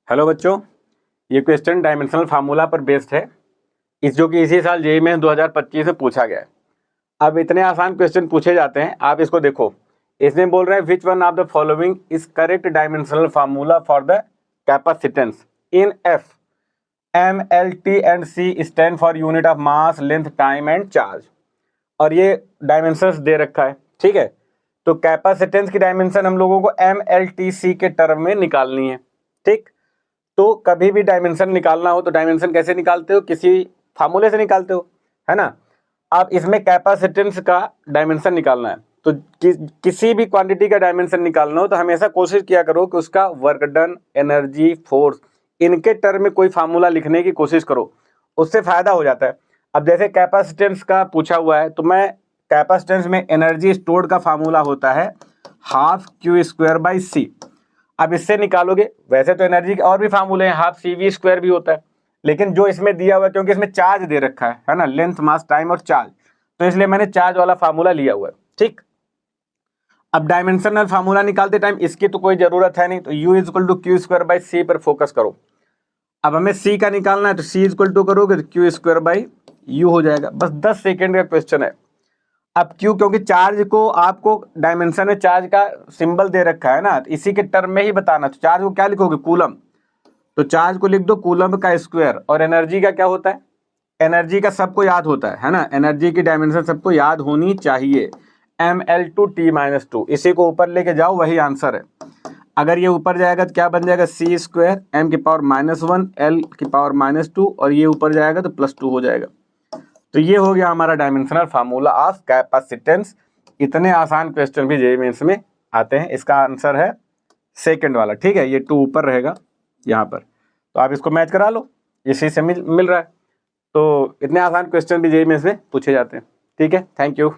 Hello बच्चों, ये question dimensional formula पर बेस्ड है। जो कि इसी साल जेईई में 2025 में पूछा गया है। अब इतने आसान क्वेश्चन पूछे जाते हैं, आप इसको देखो। इसमें बोल रहे हैं which one of the following is correct dimensional formula for the capacitance in F M L T and C stand for unit of mass, length, time and charge. और ये डायमेंशंस दे रखा है, ठीक है। तो कैपेसिटेंस की डायमेंशन हम लोगों को एम एल टी सी के टर्म में निकालनी है, ठीक। तो कभी भी डायमेंशन निकालना हो तो डायमेंशन कैसे निकालते हो? किसी फार्मूले से निकालते हो, है ना। अब इसमें कैपेसिटेंस का डायमेंशन निकालना है तो किसी भी क्वांटिटी का डायमेंशन निकालना हो तो हमेशा कोशिश किया करो कि उसका वर्क डन, एनर्जी, फोर्स, इनके टर्म में कोई फार्मूला लिखने की कोशिश करो, उससे फायदा हो जाता है। अब जैसे कैपेसिटेंस का पूछा हुआ है तो मैं कैपेसिटेंस में एनर्जी स्टोर्ड का फार्मूला होता है हाफ क्यू स्क्वायर बाई सी। अब इससे निकालोगे, वैसे तो एनर्जी के और भी फार्मूले हैं, हाफ सी वी स्क्वायर भी होता है, लेकिन जो इसमें दिया हुआ है क्योंकि इसमें चार्ज दे रखा है ना, लेंथ, मास, टाइम और चार्ज, तो इसलिए मैंने चार्ज वाला फार्मूला लिया हुआ है, ठीक। अब डायमेंशनल फार्मूला निकालते टाइम इसकी तो कोई जरूरत है नहीं, तो U is equal to q square by c पर फोकस करो। अब हमें सी का निकालना है तो सी इज इक्वल टू करोगे तो क्यू स्क्वायर बाई यू हो जाएगा। बस 10 सेकेंड का क्वेश्चन है। अब क्यों? क्योंकि चार्ज को आपको डायमेंशन में चार्ज का सिंबल दे रखा है ना, तो इसी के टर्म में ही बताना। तो चार्ज को क्या लिखोगे? कूलम। तो चार्ज को लिख दो कूलम का स्क्वायर। और एनर्जी का क्या होता है? एनर्जी का सबको याद होता है ना, एनर्जी की डायमेंशन सबको याद होनी चाहिए, mL/T-2। इसी को ऊपर लेके जाओ, वही आंसर है। अगर ये ऊपर जाएगा तो क्या बन जाएगा? सी स्क्वायर m⁻⁻1 l⁻², और ये ऊपर जाएगा तो +2 हो जाएगा। तो ये हो गया हमारा डायमेंशनल फार्मूला ऑफ कैपेसिटेंस। इतने आसान क्वेश्चन भी जेईई मेंस में आते हैं। इसका आंसर है सेकंड वाला, ठीक है। ये 2 ऊपर रहेगा यहाँ पर, तो आप इसको मैच करा लो, इसी से मिल रहा है। तो इतने आसान क्वेश्चन भी जेईई मेंस में पूछे जाते हैं, ठीक है। Thank you.